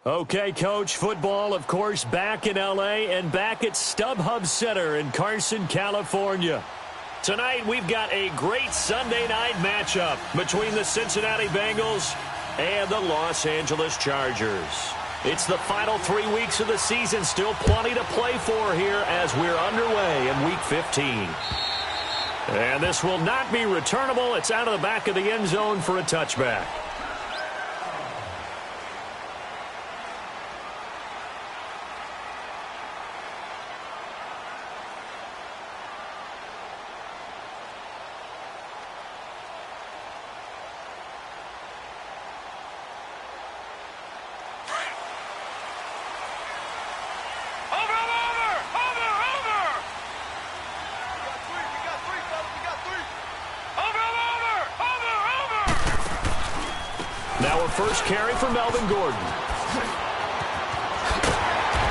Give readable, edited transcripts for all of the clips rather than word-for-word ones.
Okay, Coach, football, of course, back in L.A. and back at StubHub Center in Carson, California. Tonight, we've got a great Sunday night matchup between the Cincinnati Bengals and the Los Angeles Chargers. It's the final 3 weeks of the season, still plenty to play for here as we're underway in Week 15. And this will not be returnable. It's out of the back of the end zone for a touchback. First carry for Melvin Gordon.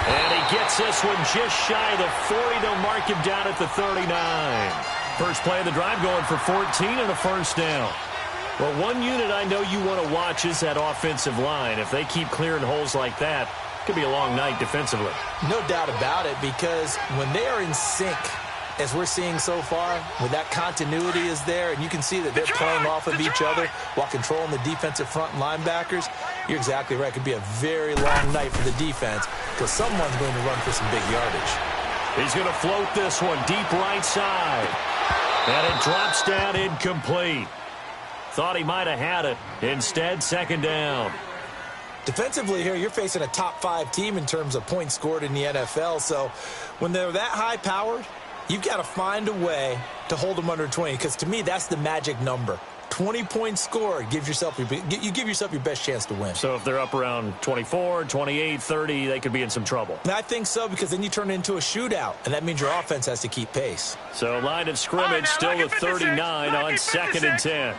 And he gets this one just shy of the 40. They'll mark him down at the 39. First play of the drive going for 14 and a first down. Well, one unit I know you want to watch is that offensive line. If they keep clearing holes like that, it could be a long night defensively. No doubt about it, because when they are in sync, as we're seeing so far, when that continuity is there, and you can see that they're playing off of each other while controlling the defensive front and linebackers, you're exactly right. It could be a very long night for the defense because someone's going to run for some big yardage. He's going to float this one deep right side. And it drops down incomplete. Thought he might have had it. Instead, second down. Defensively here, you're facing a top 5 team in terms of points scored in the NFL. So when they're that high-powered, you've got to find a way to hold them under 20, because to me, that's the magic number. 20 points scored, you give yourself your best chance to win. So if they're up around 24, 28, 30, they could be in some trouble. And I think so, because then you turn it into a shootout, and that means your offense has to keep pace. So line of scrimmage still at 39 on 2nd and 10.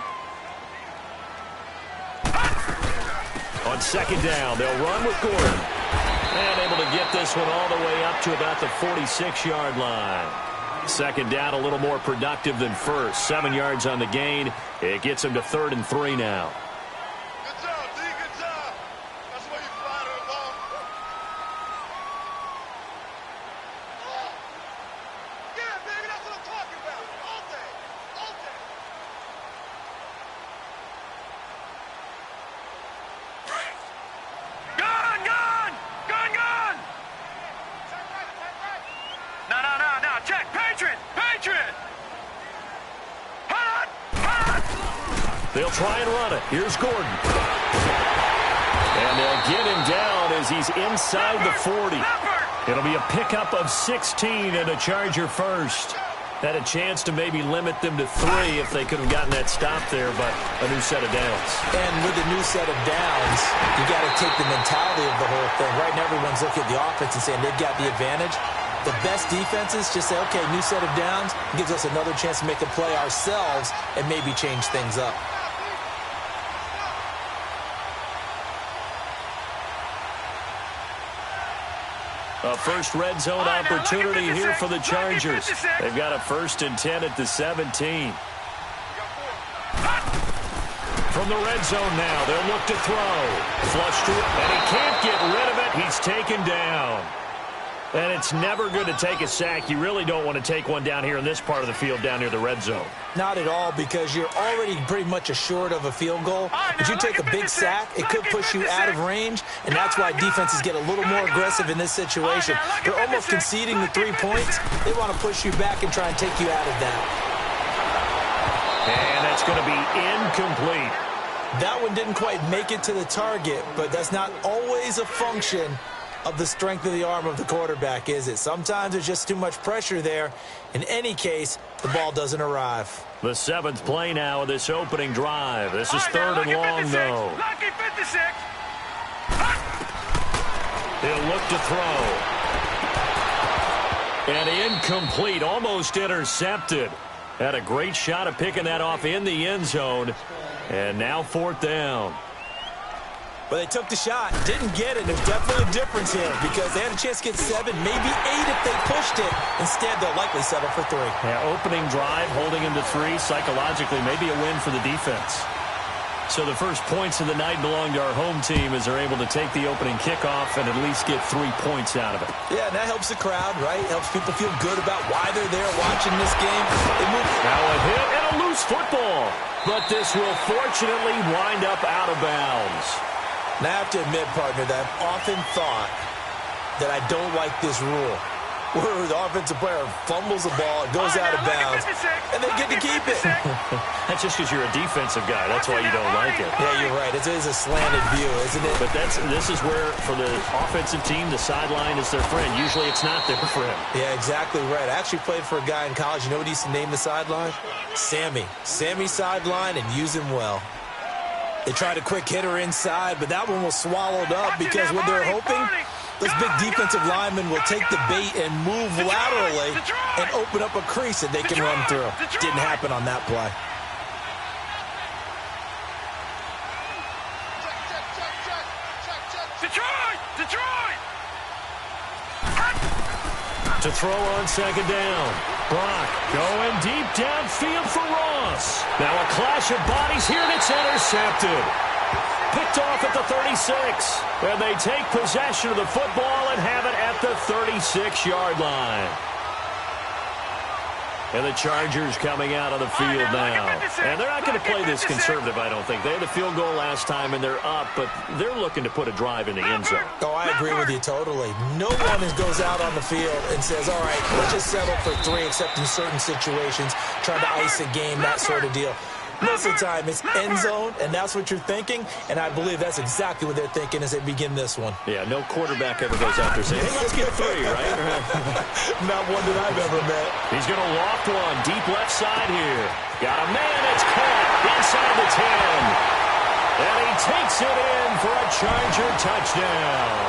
On second down, they'll run with Gordon. And able to get this one all the way up to about the 46-yard line. Second down, a little more productive than first. 7 yards on the gain. It gets them to 3rd and 3 now. Good job, D. Good job. That's where you fly to the ball. Yeah, baby, that's what I'm talking about. All day. All day. Gun! No. Check. Patriot! They'll try and run it. Here's Gordon. And they'll get him down as he's inside the 40. It'll be a pickup of 16 and a Charger first. Had a chance to maybe limit them to 3 if they could have gotten that stop there, but a new set of downs. And with a new set of downs, you got to take the mentality of the whole thing. Right now, everyone's looking at the offense and saying they've got the advantage. The best defenses just say, okay, new set of downs, gives us another chance to make a play ourselves and maybe change things up. A first red zone opportunity here for the Chargers. They've got a 1st and 10 at the 17. From the red zone now, they'll look to throw. Flush to it, and he can't get rid of it. He's taken down. And it's never good to take a sack. You really don't want to take one down here in this part of the field down near the red zone. Not at all, because you're already pretty much assured of a field goal. If you take a big sack, it could push you out of range, and that's why defenses get a little more aggressive in this situation. They're almost conceding the 3 points. They want to push you back and try and take you out of that. And that's going to be incomplete. That one didn't quite make it to the target, but that's not always a function of the strength of the arm of the quarterback, is it? Sometimes there's just too much pressure there. In any case, the ball doesn't arrive. The 7th play now of this opening drive. This is 3rd and long, though. He'll look to throw. And incomplete, almost intercepted. Had a great shot of picking that off in the end zone. And now 4th down. But they took the shot, didn't get it. There's definitely a difference here because they had a chance to get 7, maybe 8 if they pushed it. Instead, they'll likely settle for 3. Yeah, opening drive, holding him to 3. Psychologically, maybe a win for the defense. So the first points of the night belong to our home team as they're able to take the opening kickoff and at least get 3 points out of it. Yeah, and that helps the crowd, right? Helps people feel good about why they're there watching this game. Now a hit and a loose football. But this will fortunately wind up out of bounds. Now, I have to admit, partner, that I've often thought that I don't like this rule, where the offensive player fumbles the ball, it goes out of bounds, and they get to keep it. That's just because you're a defensive guy. That's why you don't like it. Yeah, you're right. It is a slanted view, isn't it? But this is where, for the offensive team, the sideline is their friend. Usually it's not their friend. Yeah, exactly right. I actually played for a guy in college. You know what he used to name the sideline? Sammy. Sammy sideline, and use him well. They tried a quick hitter inside, but that one was swallowed up because what they're hoping, those big defensive linemen will take the bait and move laterally and open up a crease that they can run through. Didn't happen on that play. Detroit! To throw on second down. Brock going deep downfield for Ross. Now a clash of bodies here, and it's intercepted. Picked off at the 36. And they take possession of the football and have it at the 36-yard line. And the Chargers coming out on the field now. And they're not going to play this conservative, I don't think. They had a field goal last time, and they're up, but they're looking to put a drive in the end zone. Oh, I agree with you totally. No one goes out on the field and says, all right, let's just settle for 3, except in certain situations, trying to ice a game, that sort of deal. Most of the time, it's end zone, and that's what you're thinking, and I believe that's exactly what they're thinking as they begin this one. Yeah, no quarterback ever goes out there saying, hey, let's get 3, right? Not one that I've ever met. He's going to loft one deep left side here. Got a man, it's caught inside the 10. And he takes it in for a Charger touchdown.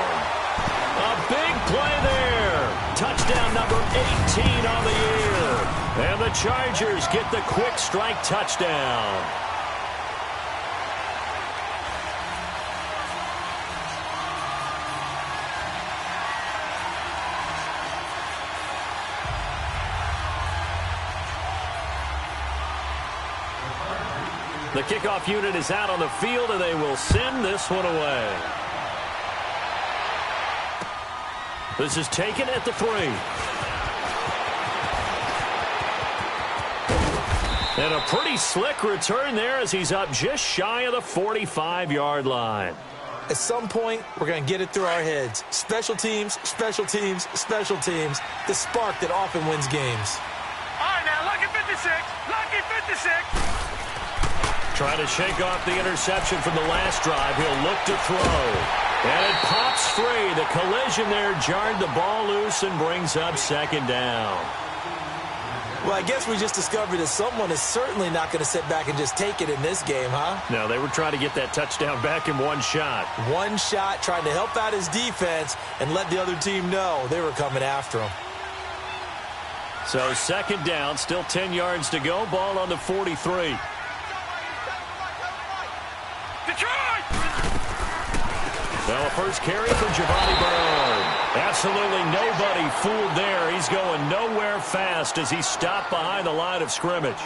A big play there. Touchdown number 18 on the year. And the Chargers get the quick strike touchdown. The kickoff unit is out on the field, and they will send this one away. This is taken at the 3. And a pretty slick return there as he's up just shy of the 45-yard line. At some point, we're going to get it through our heads. Special teams, special teams, special teams. The spark that often wins games. All right, now, lucky 56. Lucky 56. Trying to shake off the interception from the last drive. He'll look to throw. And it pops free. The collision there jarred the ball loose and brings up second down. Well, I guess we just discovered that someone is certainly not going to sit back and just take it in this game, huh? No, they were trying to get that touchdown back in one shot. One shot, trying to help out his defense and let the other team know they were coming after him. So second down, still 10 yards to go. Ball on the 43. Detroit! Now a first carry for Giovanni Bernard. Absolutely nobody fooled there. He's going nowhere fast as he stopped behind the line of scrimmage.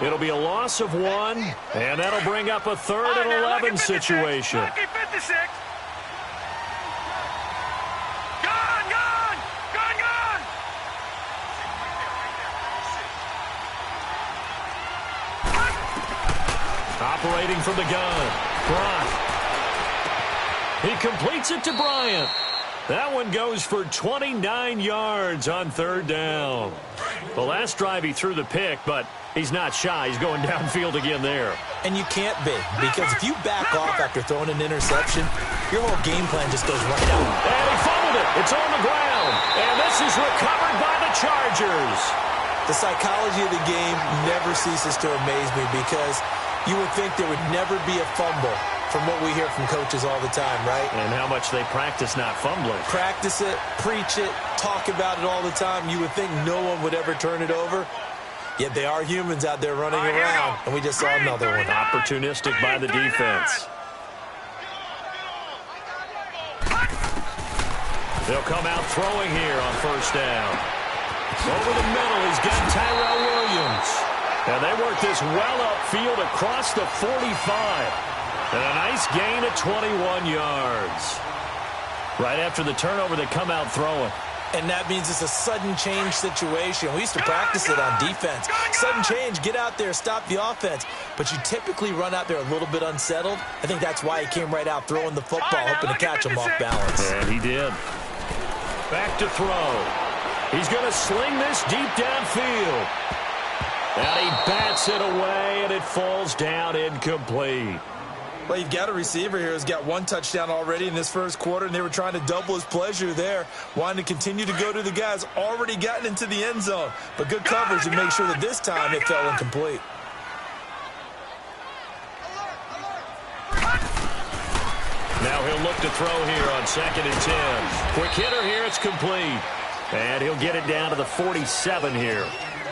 It'll be a loss of 1, and that'll bring up a 3rd and 11 situation. Lucky 56. Gone! Operating from the gun, Brock. He completes it to Bryant. That one goes for 29 yards on 3rd down. The last drive he threw the pick, but he's not shy. He's going downfield again there. And you can't be, because if you back off after throwing an interception, your whole game plan just goes right out. And he fumbled it. It's on the ground. And this is recovered by the Chargers. The psychology of the game never ceases to amaze me, because you would think there would never be a fumble from what we hear from coaches all the time, right? And how much they practice not fumbling. Practice it, preach it, talk about it all the time. You would think no one would ever turn it over. Yet they are humans out there running around, and we just saw another one. Opportunistic by the defense. They'll come out throwing here on 1st down. Over the middle, he's got Tyrell Williams. And they work this well upfield across the 45. And a nice gain of 21 yards. Right after the turnover, they come out throwing. And that means it's a sudden change situation. We used to practice it on defense. Sudden change, get out there, stop the offense. But you typically run out there a little bit unsettled. I think that's why he came right out throwing the football, hoping to catch him off balance. And he did. Back to throw. He's going to sling this deep downfield. And he bats it away, and it falls down incomplete. Well, you've got a receiver here who's got one touchdown already in this first quarter, and they were trying to double his pleasure there, wanting to continue to go to the guys already gotten into the end zone. But good coverage to make sure that this time it fell incomplete. Now he'll look to throw here on 2nd and 10. Quick hitter here, it's complete. And he'll get it down to the 47 here.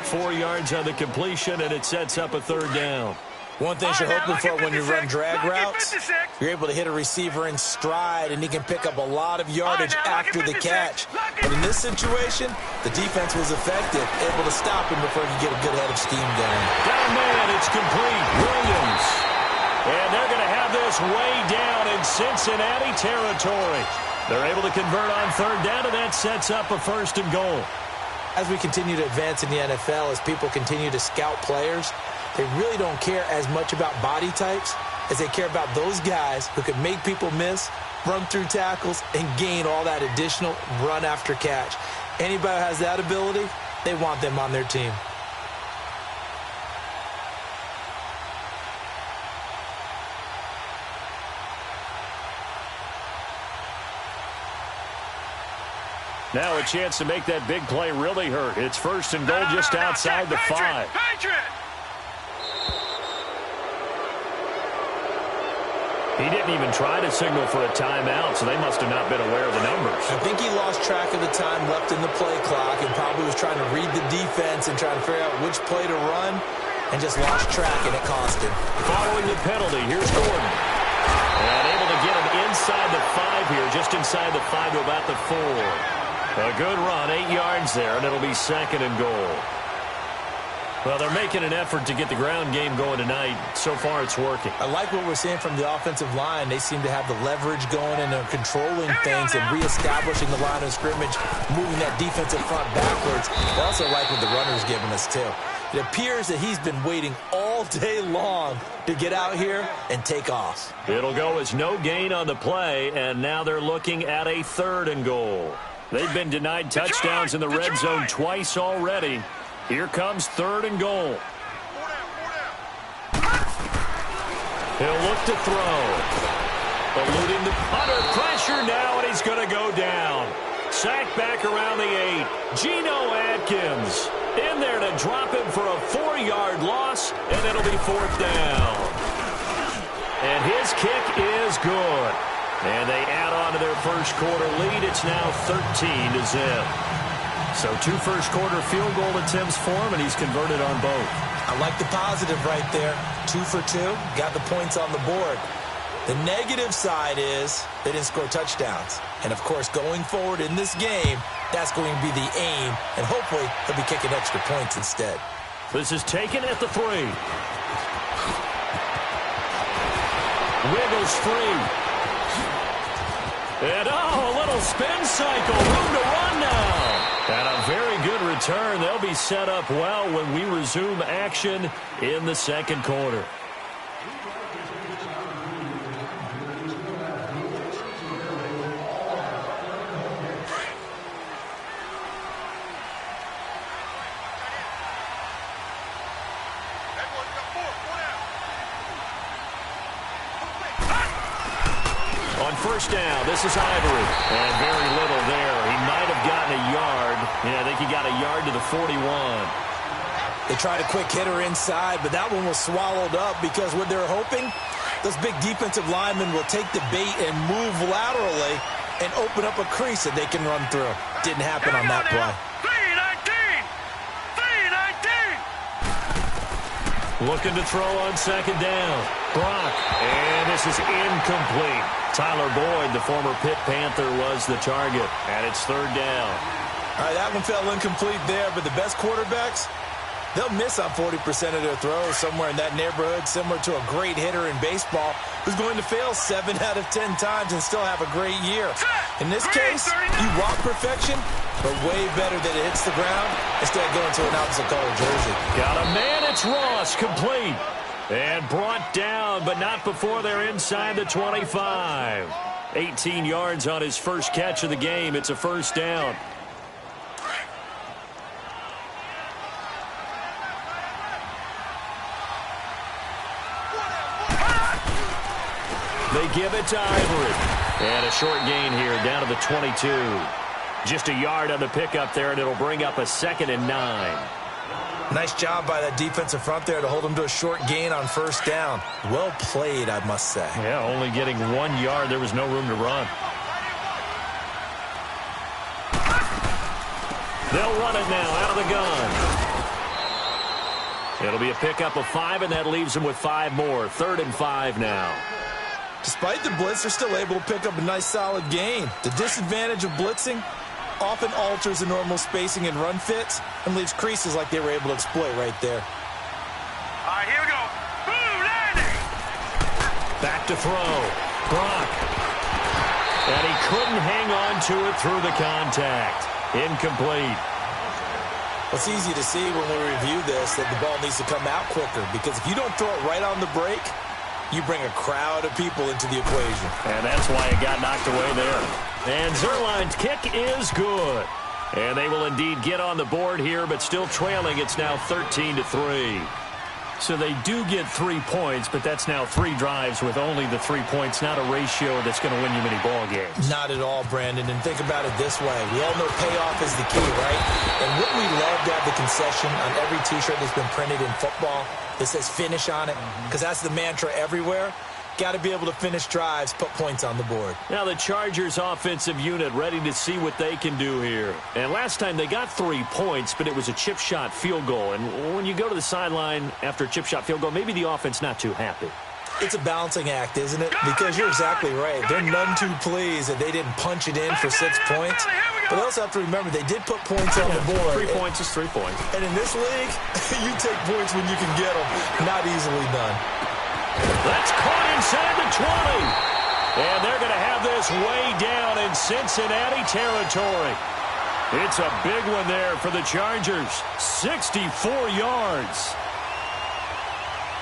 4 yards on the completion, and it sets up a 3rd down. One thing you're hoping for when you run drag routes, you're able to hit a receiver in stride, and he can pick up a lot of yardage after the catch. But in this situation, the defense was effective, able to stop him before he could get a good head of steam going. Down man, it's complete. Williams. And they're going to have this way down in Cincinnati territory. They're able to convert on 3rd down, and that sets up a 1st and goal. As we continue to advance in the NFL, as people continue to scout players, they really don't care as much about body types as they care about those guys who can make people miss, run through tackles, and gain all that additional run after catch. Anybody who has that ability, they want them on their team. Now a chance to make that big play really hurt. It's 1st and goal just outside the 5. He didn't even try to signal for a timeout, so they must have not been aware of the numbers. I think he lost track of the time left in the play clock and probably was trying to read the defense and trying to figure out which play to run and just lost track, and it cost him. Following the penalty, here's Gordon. And able to get him inside the 5 here, just inside the 5 to about the 4. A good run, 8 yards there, and it'll be 2nd and goal. Well, they're making an effort to get the ground game going tonight. So far, it's working. I like what we're seeing from the offensive line. They seem to have the leverage going, and they're controlling things and reestablishing the line of scrimmage, moving that defensive front backwards. I also like what the runner's giving us, too. It appears that he's been waiting all day long to get out here and take off. It'll go as no gain on the play, and now they're looking at a 3rd and goal. They've been denied touchdowns in the red zone twice already. Here comes 3rd and goal. He'll look to throw. Eluding the under pressure now, and he's going to go down. Sacked back around the 8. Geno Atkins in there to drop him for a 4-yard loss, and it'll be 4th down. And his kick is good. And they add on to their first quarter lead. It's now 13-0. So 2 first-quarter field goal attempts for him, and he's converted on both. I like the positive right there. 2 for 2, got the points on the board. The negative side is they didn't score touchdowns. And, of course, going forward in this game, that's going to be the aim, and hopefully he'll be kicking extra points instead. This is taken at the 3. Wiggles free. And, a little spin cycle. Room to run now. And a very good return. They'll be set up well when we resume action in the 2nd quarter. On 1st down, this is Ivory. And very little there. He might have gotten a yard. Yeah, I think he got a yard to the 41. They tried a quick hitter inside, but that one was swallowed up because what they're hoping, those big defensive linemen will take the bait and move laterally and open up a crease that they can run through. Didn't happen on that play. 3-19! Looking to throw on 2nd down. Brock. And this is incomplete. Tyler Boyd, the former Pitt Panther, was the target. And it's 3rd down. All right, that one fell incomplete there, but the best quarterbacks, They'll miss on 40% of their throws, somewhere in that neighborhood, similar to a great hitter in baseball who's going to fail 7 out of 10 times and still have a great year. In this case, you want perfection, but way better that it hits the ground instead of going to an opposite color jersey. Got a man, it's Ross, complete. And brought down, but not before they're inside the 25. 18 yards on his first catch of the game. It's a first down. They give it to Ivory. And a short gain here down to the 22. Just a yard on the pickup there, and it'll bring up a 2nd and 9. Nice job by that defensive front there to hold them to a short gain on first down. Well played, I must say. Yeah, only getting 1 yard. There was no room to run. They'll run it now out of the gun. It'll be a pickup of 5, and that leaves them with 5 more. 3rd and 5 now. Despite the blitz, they're still able to pick up a nice solid gain. The disadvantage of blitzing often alters the normal spacing and run fits and leaves creases like they were able to exploit right there. All right, here we go. Boom, landing. Back to throw. Brock. And he couldn't hang on to it through the contact. Incomplete. It's easy to see when we review this that the ball needs to come out quicker, because if you don't throw it right on the break, you bring a crowd of people into the equation. And that's why it got knocked away there. And Zerline's kick is good. And they will indeed get on the board here, but still trailing. It's now 13-3. So they do get 3 points, but that's now 3 drives with only the 3 points, not a ratio that's going to win you many ball games. Not at all, Brandon. And think about it this way. We all know payoff is the key, right? And wouldn't we love to have the concession on every T-shirt that's been printed in football that says finish on it? Because that's the mantra everywhere. Got to be able to finish drives, put points on the board. Now the Chargers offensive unit ready to see what they can do here. And last time they got 3 points, but it was a chip shot field goal. And when you go to the sideline after a chip shot field goal, maybe the offense not too happy. It's a balancing act, isn't it? Because you're exactly right. They're none too pleased that they didn't punch it in for 6 points. But they also have to remember they did put points on the board. 3 points is 3 points. And in this league, you take points when you can get them. Not easily done. That's caught inside the 20. And they're going to have this way down in Cincinnati territory. It's a big one there for the Chargers. 64 yards.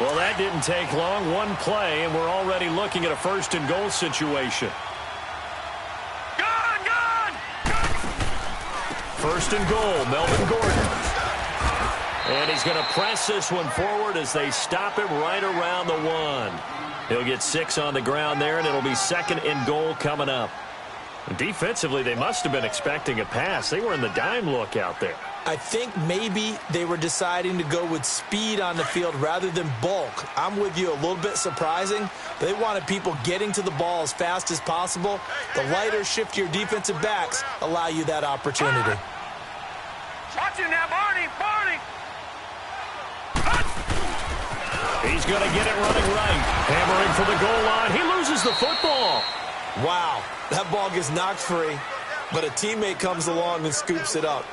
Well, that didn't take long. 1 play, and we're already looking at a 1st and goal situation. Gone! 1st and goal, Melvin Gordon. And he's going to press this one forward as they stop him right around the 1. He'll get 6 on the ground there, and it'll be 2nd and goal coming up. Defensively, they must have been expecting a pass. They were in the dime look out there. I think maybe they were deciding to go with speed on the field rather than bulk. I'm with you, a little bit surprising. They wanted people getting to the ball as fast as possible. The lighter, shiftier defensive backs allow you that opportunity. Watch it now, Barney! He's going to get it running right. Hammering for the goal line. He loses the football. Wow, that ball gets knocked free, but a teammate comes along and scoops it up.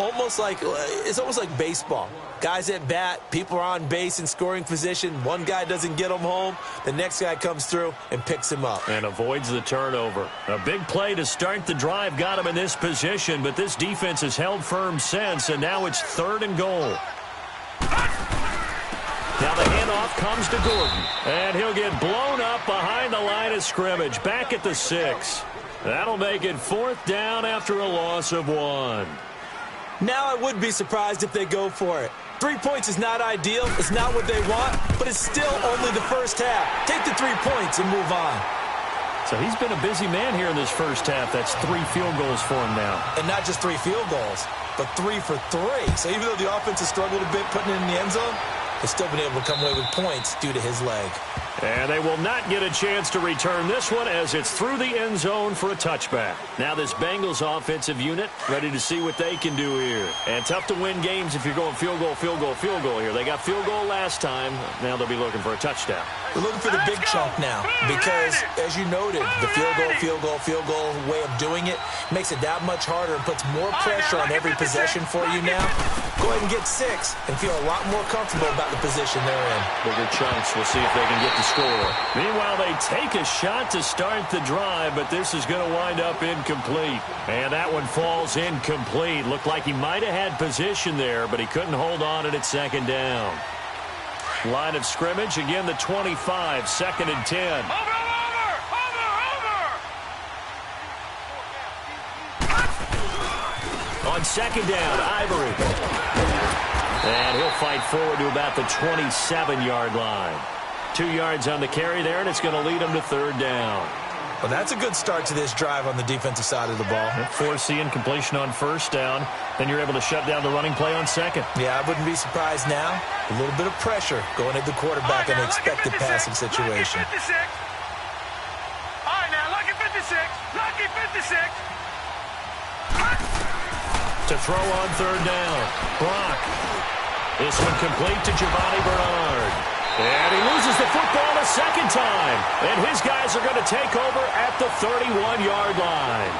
It's almost like baseball. Guys at bat, people are on base in scoring position. One guy doesn't get him home. The next guy comes through and picks him up. And avoids the turnover. A big play to start the drive got him in this position, but this defense has held firm since, and now it's 3rd and goal. Now the handoff comes to Gordon, and he'll get blown up behind the line of scrimmage, back at the 6. That'll make it 4th down after a loss of 1. Now I would be surprised if they go for it. 3 points is not ideal. It's not what they want, but it's still only the first half. Take the 3 points and move on. So he's been a busy man here in this first half. That's 3 field goals for him now. And not just 3 field goals, but 3 for 3. So even though the offense has struggled a bit putting it in the end zone, they've still been able to come away with points due to his leg. And they will not get a chance to return this one as it's through the end zone for a touchback. Now this Bengals offensive unit ready to see what they can do here. And tough to win games if you're going field goal here. They got field goal last time. Now they'll be looking for a touchdown. We're looking for the big chunk now because, as you noted, the field goal way of doing it makes it that much harder and puts more pressure on every possession for you now. go ahead and get 6 and feel a lot more comfortable about the position they're in. Bigger chunks. We'll see if they can get the score. Meanwhile, they take a shot to start the drive, but this is going to wind up incomplete. And that one falls incomplete. Looked like he might have had position there, but he couldn't hold on it at second down. Line of scrimmage, again the 25, 2nd and 10. On second down, Ivory. And he'll fight forward to about the 27-yard line. 2 yards on the carry there, and it's going to lead him to 3rd down. Well, that's a good start to this drive on the defensive side of the ball. Forcing completion on 1st down. Then you're able to shut down the running play on 2nd. Yeah, I wouldn't be surprised now. A little bit of pressure going at the quarterback in an expected passing situation. All right, now, lucky 56. Lucky 56. To throw on 3rd down. Brock. This one complete to Giovanni Bernard. And he loses the football a 2nd time. And his guys are going to take over at the 31-yard line.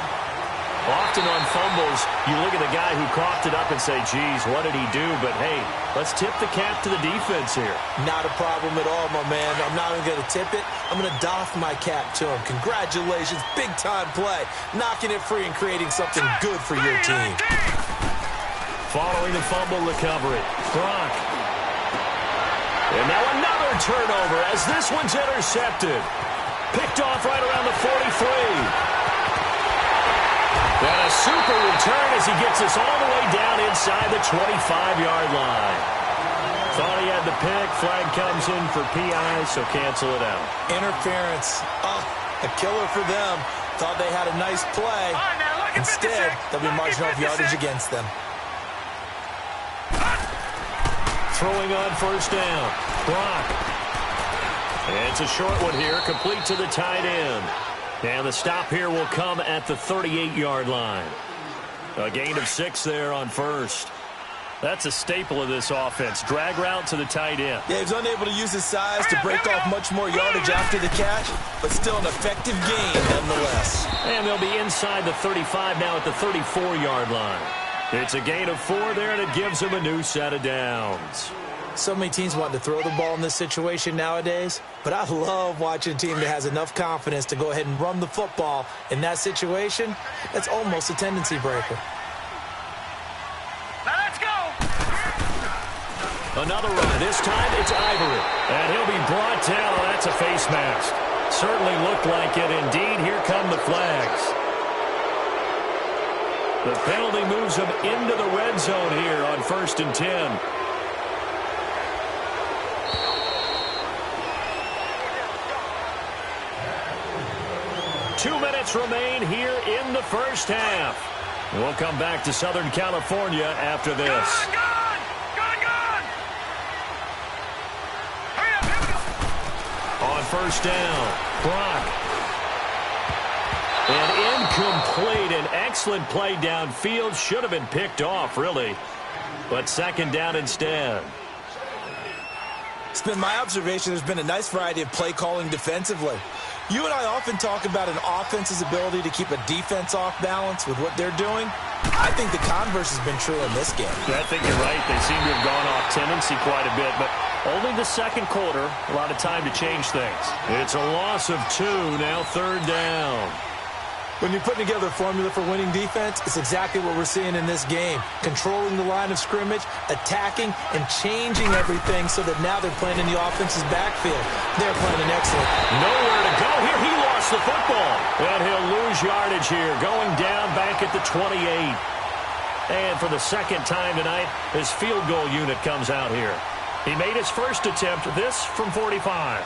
Often on fumbles, you look at the guy who coughed it up and say, geez, what did he do? But, hey, let's tip the cap to the defense here. Not a problem at all, my man. I'm not even going to tip it. I'm going to doff my cap to him. Congratulations. Big-time play. Knocking it free and creating something good for your team. Following the fumble recovery, Brock. And now another turnover as this one's intercepted. Picked off right around the 43. And a super return as he gets us all the way down inside the 25-yard line. Thought he had the pick. Flag comes in for PI, so cancel it out. Interference. Oh, a killer for them. Thought they had a nice play. Instead, they'll be marching off yardage against them. Throwing on 1st down. Brock. And it's a short one here, complete to the tight end. And the stop here will come at the 38-yard line. A gain of 6 there on 1st. That's a staple of this offense. Drag route to the tight end. Yeah, he's unable to use his size to break off much more yardage after the catch, but still an effective gain nonetheless. And they'll be inside the 35 now at the 34-yard line. It's a gain of 4 there, and it gives him a new set of downs. So many teams want to throw the ball in this situation nowadays, but I love watching a team that has enough confidence to go ahead and run the football in that situation. That's almost a tendency breaker. Now let's go. Another run. This time it's Ivory. And he'll be brought down. Oh, that's a face mask. Certainly looked like it. Indeed, here come the flags. The penalty moves him into the red zone here on 1st and 10. 2 minutes remain here in the 1st half. We'll come back to Southern California after this. Hurry up, here we go. On 1st down, Brock. And incomplete. An excellent play downfield. Should have been picked off, really. But 2nd down instead. It's been my observation there's been a nice variety of play calling defensively. You and I often talk about an offense's ability to keep a defense off balance with what they're doing. I think the converse has been true in this game. Yeah, I think you're right. They seem to have gone off tendency quite a bit, but only the 2nd quarter. A lot of time to change things. It's a loss of 2, now 3rd down. When you're putting together a formula for winning defense, it's exactly what we're seeing in this game. Controlling the line of scrimmage, attacking, and changing everything so that now they're playing in the offense's backfield. They're playing an excellent. Nowhere to go here. He lost the football. And he'll lose yardage here, going down back at the 28. And for the 2nd time tonight, his field goal unit comes out here. He made his first attempt, this from 45.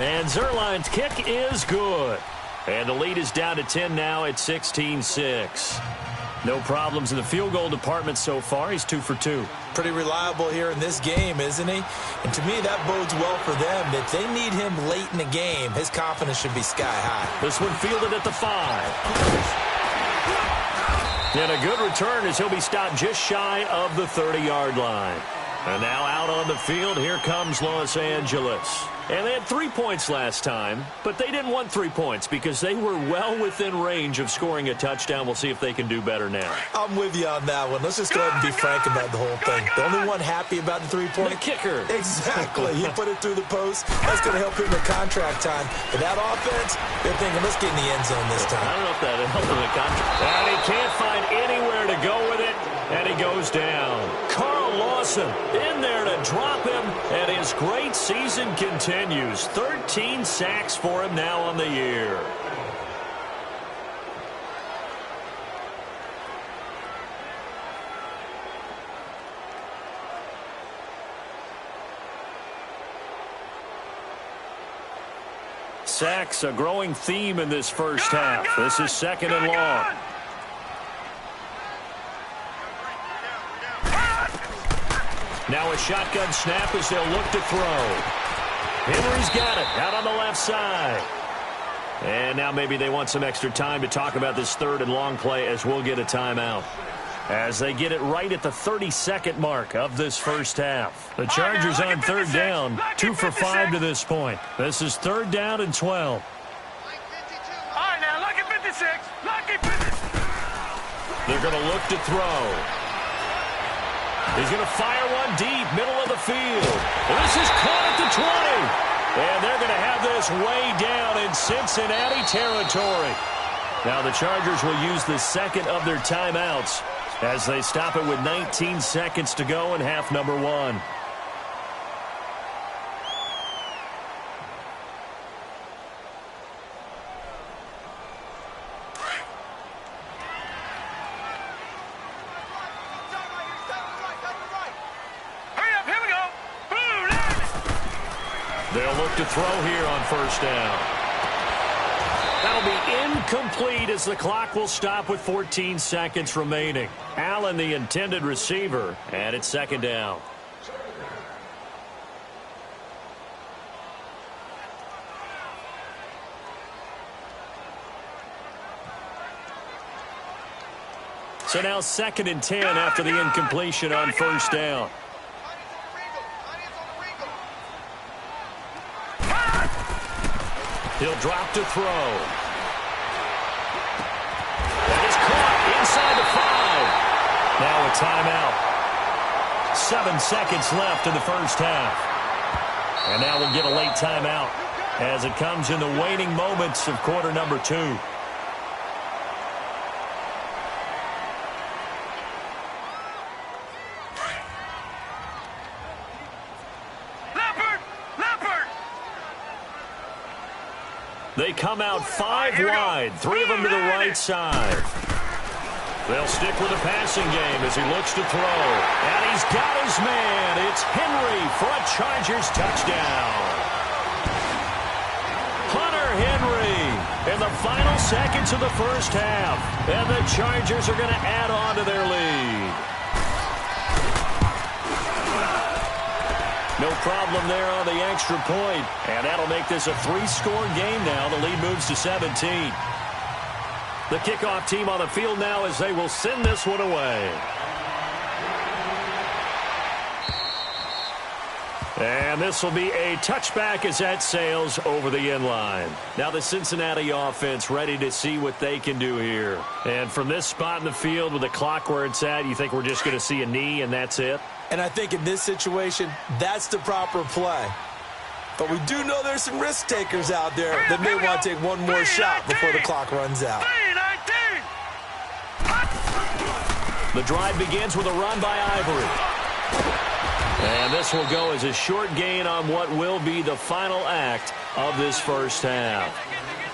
And Zerline's kick is good. And the lead is down to 10 now at 16-6. No problems in the field goal department so far. He's 2 for 2. Pretty reliable here in this game, isn't he? And to me, that bodes well for them. If they need him late in the game, his confidence should be sky high. This one fielded at the 5. And a good return as he'll be stopped just shy of the 30-yard line. And now out on the field, here comes Los Angeles. And they had 3 points last time, but they didn't want 3 points because they were well within range of scoring a touchdown. We'll see if they can do better now. I'm with you on that one. Let's just go ahead and be frank about the whole thing. The only one happy about the 3-point. The kicker. Exactly. He put it through the post. That's going to help him in contract time. But that offense, they're thinking, let's get in the end zone this time. I don't know if that helped in the contract. And he can't find anywhere to go with it, and he goes down. Carl Lawson in there to drop him, and his great season continues. 13 sacks for him now on the year. Sacks, a growing theme in this first half. This is 2nd and long. Now a shotgun snap as they'll look to throw. Henry's got it out on the left side. And now maybe they want some extra time to talk about this 3rd and long play as we'll get a timeout. As they get it right at the 32nd mark of this first half. The Chargers on 3rd down, 2 for 5 to this point. This is 3rd down and 12. All right, now, lucky 56. Lucky 56. They're going to look to throw. He's going to fire one deep, middle of the field. This is caught at the 20. And they're going to have this way down in Cincinnati territory. Now the Chargers will use the 2nd of their timeouts as they stop it with 19 seconds to go in half number 1. They'll look to throw here on 1st down. That'll be incomplete as the clock will stop with 14 seconds remaining. Allen, the intended receiver, and it's 2nd down. So now 2nd and 10 after the incompletion on 1st down. He'll drop to throw. That is caught inside the 5. Now a timeout. 7 seconds left in the first half. And now we'll get a late timeout as it comes in the waning moments of quarter number 2. They come out 5 wide, 3 of them to the right side. They'll stick with the passing game as he looks to throw. And he's got his man. It's Henry for a Chargers touchdown. Hunter Henry in the final seconds of the first half. And the Chargers are going to add on to their lead. No problem there on the extra point. And that'll make this a 3-score game now. The lead moves to 17. The kickoff team on the field now as they will send this one away. And this will be a touchback as that sails over the end line. Now the Cincinnati offense ready to see what they can do here. And from this spot in the field with the clock where it's at, you think we're just going to see a knee and that's it? And I think in this situation, that's the proper play. But we do know there's some risk takers out there that may want to take one more shot before the clock runs out. The drive begins with a run by Ivory. And this will go as a short gain on what will be the final act of this first half.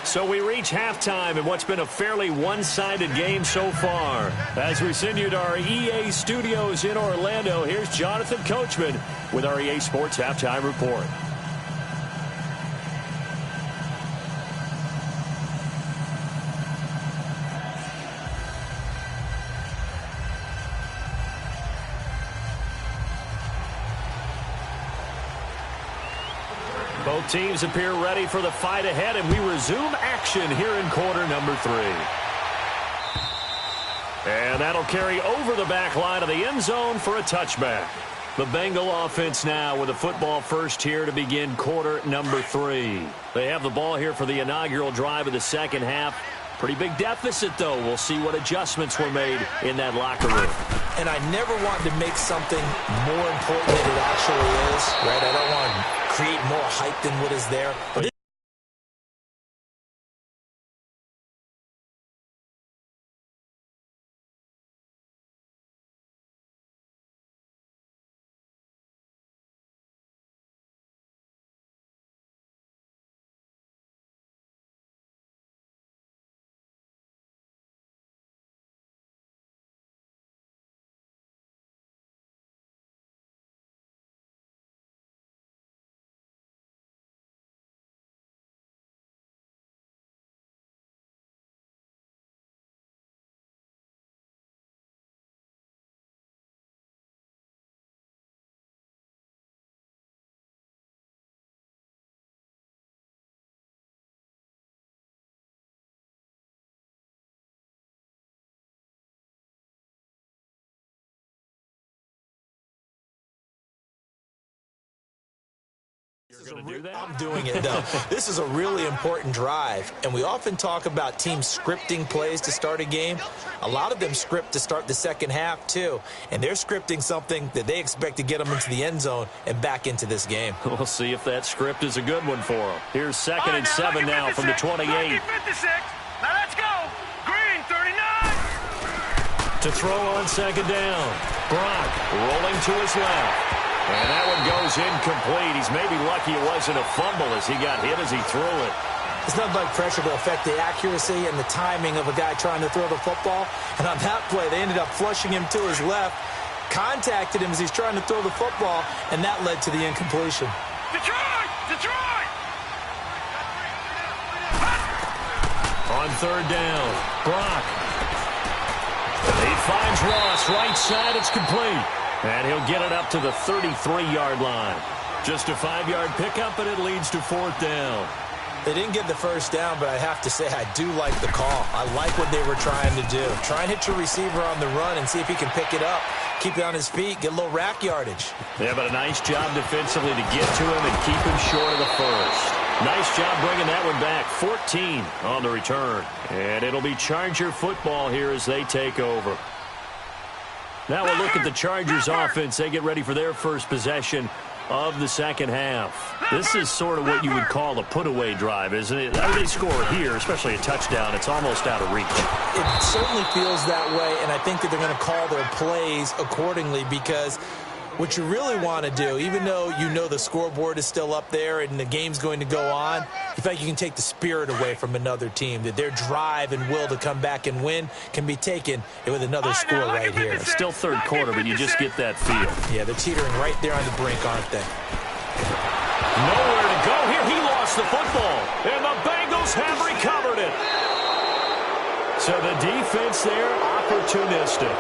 So we reach halftime in what's been a fairly one-sided game so far. As we send you to our EA studios in Orlando, here's Jonathan Coachman with our EA Sports Halftime Report. Both teams appear ready for the fight ahead, and we resume action here in quarter number 3. And that'll carry over the back line of the end zone for a touchback. The Bengal offense now with a football first here to begin quarter number 3. They have the ball here for the inaugural drive of the second half. Pretty big deficit, though. We'll see what adjustments were made in that locker room. And I never want to make something more important than it actually is, right? I don't want to create more hype than what is there. But I'm doing it, though. This is a really important drive, and we often talk about teams scripting plays to start a game. A lot of them script to start the second half, too, and they're scripting something that they expect to get them into the end zone and back into this game. We'll see if that script is a good one for them. Here's 2nd and 7 now from the 28. Now let's go. Green, 39. To throw on second down. Brock rolling to his left. And that one goes incomplete. He's maybe lucky it wasn't a fumble as he got hit as he threw it. It's not like pressure to affect the accuracy and the timing of a guy trying to throw the football. And on that play, they ended up flushing him to his left, contacted him as he's trying to throw the football, and that led to the incompletion. Detroit! Detroit! On 3rd down, Brock. He finds Ross, right side, it's complete. And he'll get it up to the 33-yard line. Just a 5-yard pickup, and it leads to 4th down. They didn't get the first down, but I have to say I do like the call. I like what they were trying to do. Try and hit your receiver on the run and see if he can pick it up, keep it on his feet, get a little rack yardage. Yeah, but a nice job defensively to get to him and keep him short of the first. Nice job bringing that one back. 14 on the return. And it'll be Charger football here as they take over. Now we'll look at the Chargers offense. They get ready for their first possession of the second half. This is sort of what you would call a put-away drive, isn't it? After they score here, especially a touchdown, it's almost out of reach. It certainly feels that way, and I think that they're going to call their plays accordingly because what you really want to do, even though you know the scoreboard is still up there and the game's going to go on, in fact, you can take the spirit away from another team, that their drive and will to come back and win can be taken with another score right here. It's still third quarter, but you just get that feel. Yeah, they're teetering right there on the brink, aren't they? Nowhere to go here. He lost the football, and the Bengals have recovered it. So the defense there, opportunistic.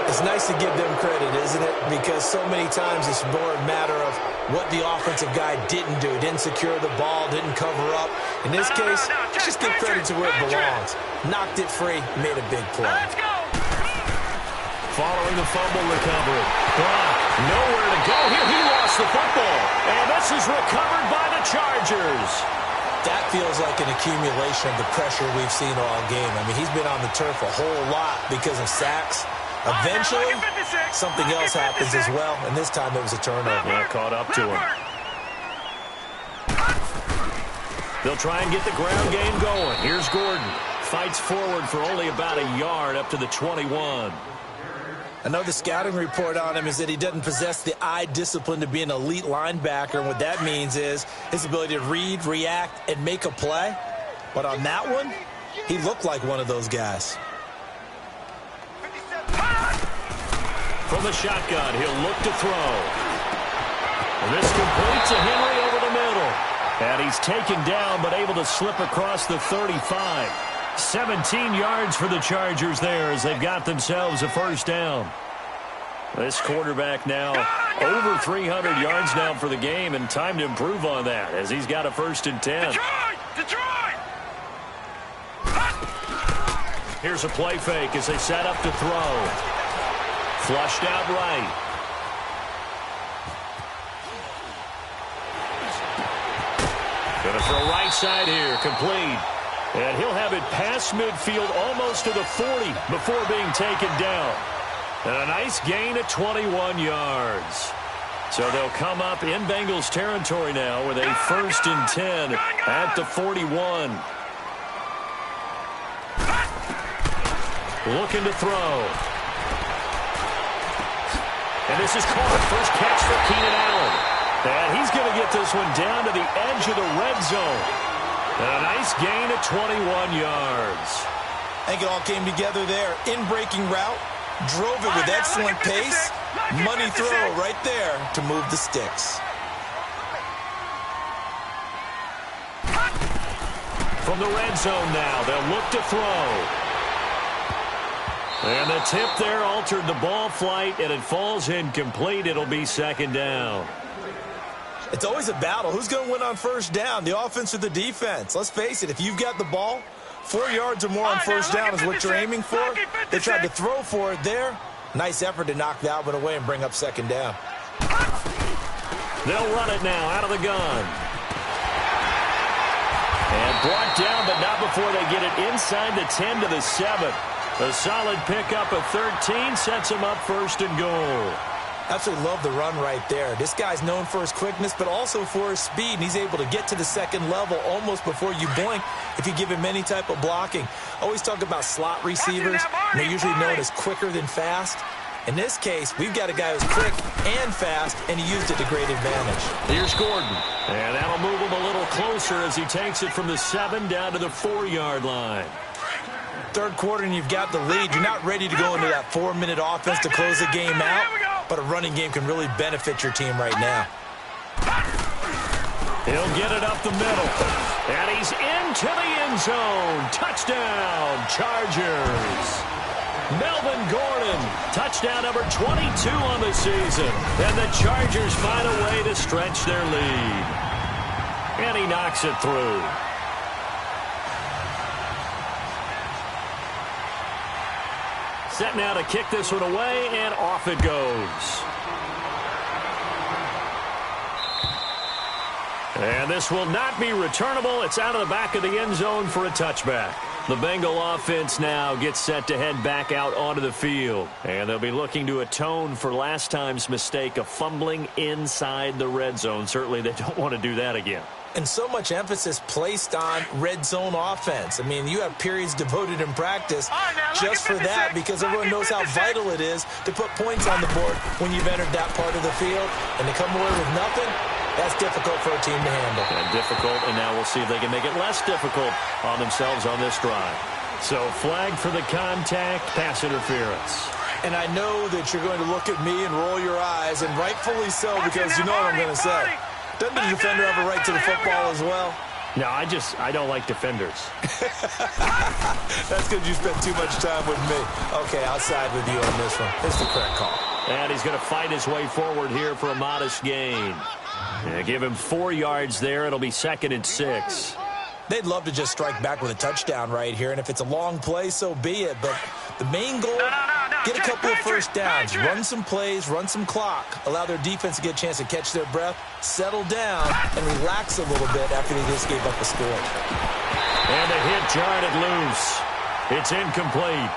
It's nice to give them credit, isn't it? Because so many times it's more a matter of what the offensive guy didn't do. Didn't secure the ball, didn't cover up. In this case, just give credit to where it belongs. Knocked it free, made a big play. Let's go. Following the fumble recovery. Brock, nowhere to go here. He lost the football. And this is recovered by the Chargers. That feels like an accumulation of the pressure we've seen all game. I mean, he's been on the turf a whole lot because of sacks. Eventually, something else happens as well, and this time it was a turnover. Yeah, caught up to him. They'll try and get the ground game going. Here's Gordon. Fights forward for only about a yard up to the 21. Another scouting report on him is that he doesn't possess the eye discipline to be an elite linebacker, and what that means is his ability to read, react, and make a play. But on that one, he looked like one of those guys. From the shotgun, he'll look to throw. And this completes a Henry over the middle. And he's taken down, but able to slip across the 35. 17 yards for the Chargers there as they've got themselves a first down. This quarterback now over 300 yards now for the game, and time to improve on that as he's got a 1st and 10. Detroit! Here's a play fake as they set up to throw. Flushed out right. Throw right side here, complete. And he'll have it past midfield almost to the 40 before being taken down. And a nice gain of 21 yards. So they'll come up in Bengals territory now with a 1st and 10 at the 41. Looking to throw. And this is caught. First catch for Keenan Allen. And he's going to get this one down to the edge of the red zone. And a nice gain of 21 yards. I think it all came together there. In-breaking route. Drove it with excellent pace. Money throw right there to move the sticks. From the red zone now, they'll look to throw. And the tip there altered the ball flight, and it falls incomplete. It'll be 2nd down. It's always a battle. Who's going to win on 1st down, the offense or the defense? Let's face it, if you've got the ball, 4 yards or more on 1st down is what you're aiming for. They tried to throw for it there. Nice effort to knock that one away and bring up 2nd down. They'll run it now out of the gun. And brought down, but not before they get it inside the 10 to the 7. A solid pickup of 13 sets them up 1st and goal. Absolutely love the run right there. This guy's known for his quickness, but also for his speed. And he's able to get to the 2nd level almost before you blink if you give him any type of blocking. Always talk about slot receivers. And they're usually known as quicker than fast. In this case, we've got a guy who's quick and fast, and he used it to great advantage. Here's Gordon. And that'll move him a little closer as he takes it from the 7 down to the 4-yard line. 3rd quarter and you've got the lead. You're not ready to go into that 4-minute offense to close the game out. But a running game can really benefit your team right now. He'll get it up the middle. And he's into the end zone. Touchdown, Chargers. Melvin Gordon, touchdown number 22 on the season. And the Chargers find a way to stretch their lead. And he knocks it through. Set now to kick this one away, and off it goes. And this will not be returnable. It's out of the back of the end zone for a touchback. The Bengal offense now gets set to head back out onto the field. And they'll be looking to atone for last time's mistake of fumbling inside the red zone. Certainly they don't want to do that again. And so much emphasis placed on red zone offense. I mean, you have periods devoted in practice just for that because everyone knows how vital it is to put points on the board when you've entered that part of the field. And to come away with nothing, that's difficult for a team to handle. And difficult, and now we'll see if they can make it less difficult on themselves on this drive. So flag for the contact, pass interference. And I know that you're going to look at me and roll your eyes, and rightfully so, because you know what I'm going to say. Doesn't the defender have a right to the football as well? No, I don't like defenders. That's because you spent too much time with me. Okay, I'll side with you on this one. It's the correct call. And he's going to fight his way forward here for a modest gain. Yeah, give him 4 yards there. It'll be 2nd and 6. They'd love to just strike back with a touchdown right here, and if it's a long play, so be it. But the main goal, get a couple of 1st downs, run some plays, run some clock, allow their defense to get a chance to catch their breath, settle down, and relax a little bit after they just gave up a score. And a hit jarred it loose. It's incomplete.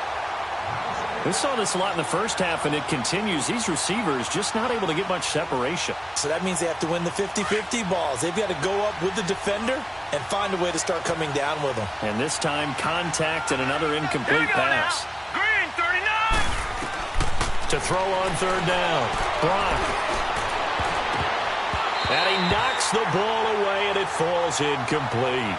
We saw this a lot in the first half, and it continues. These receivers just not able to get much separation. So that means they have to win the 50-50 balls. They've got to go up with the defender and find a way to start coming down with them. And this time, contact and another incomplete pass. Green, 39! To throw on 3rd down. Brock. And he knocks the ball away, and it falls incomplete.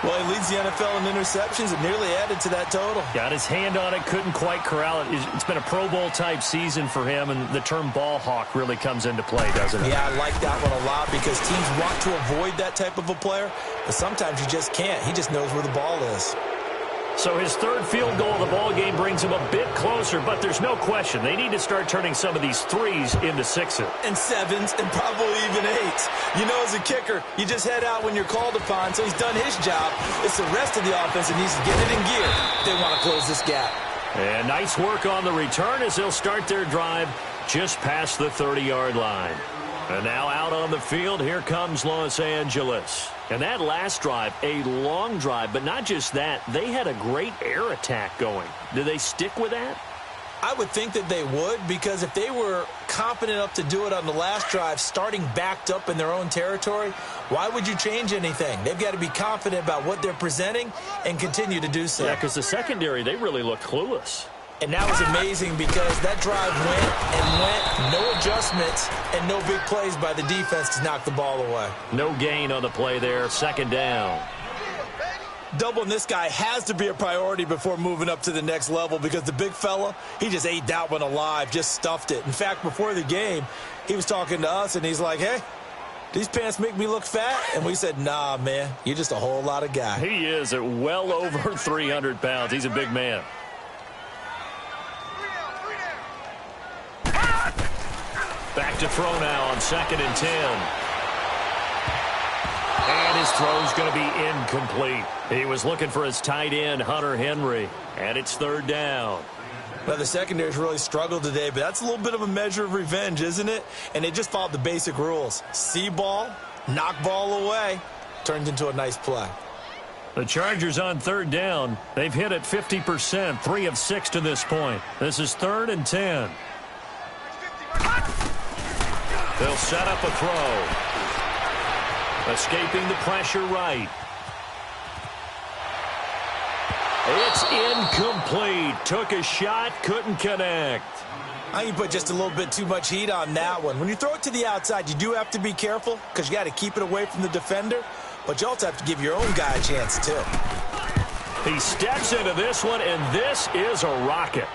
Well, he leads the NFL in interceptions and nearly added to that total. Got his hand on it, couldn't quite corral it. It's been a Pro Bowl-type season for him, and the term ball hawk really comes into play, doesn't it? Yeah, I like that one a lot because teams want to avoid that type of a player, but sometimes you just can't. He just knows where the ball is. So his 3rd field goal of the ball game brings him a bit closer, but there's no question they need to start turning some of these 3s into 6s. And 7s and probably even 8s. You know, as a kicker, you just head out when you're called upon, so he's done his job. It's the rest of the offense that needs to get it in gear if they want to close this gap. And nice work on the return as they'll start their drive just past the 30-yard line. And now out on the field, here comes Los Angeles. And that last drive, a long drive, but not just that. They had a great air attack going. Do they stick with that? I would think that they would, because if they were confident enough to do it on the last drive, starting backed up in their own territory, why would you change anything? They've got to be confident about what they're presenting and continue to do so. Yeah, because the secondary, they really looked clueless. And that was amazing because that drive went, no adjustments, and no big plays by the defense to knock the ball away. No gain on the play there, second down. Doubling this guy has to be a priority before moving up to the next level, because the big fella, he just ate that one alive, just stuffed it. In fact, before the game, he was talking to us, and he's like, hey, these pants make me look fat? And we said, nah, man, you're just a whole lot of guy. He is at well over 300 pounds. He's a big man. Back to throw now on 2nd and 10. And his throw's going to be incomplete. He was looking for his tight end, Hunter Henry. And it's 3rd down. Well, the secondary's really struggled today, but that's a little bit of a measure of revenge, isn't it? And they just followed the basic rules. See ball, knock ball away. Turned into a nice play. The Chargers on 3rd down. They've hit it 50%, 3 of 6 to this point. This is 3rd and 10. They'll set up a throw. Escaping the pressure right. It's incomplete. Took a shot, couldn't connect. I think you put just a little bit too much heat on that one. When you throw it to the outside, you do have to be careful because you got to keep it away from the defender, but you also have to give your own guy a chance too. He steps into this one, and this is a rocket.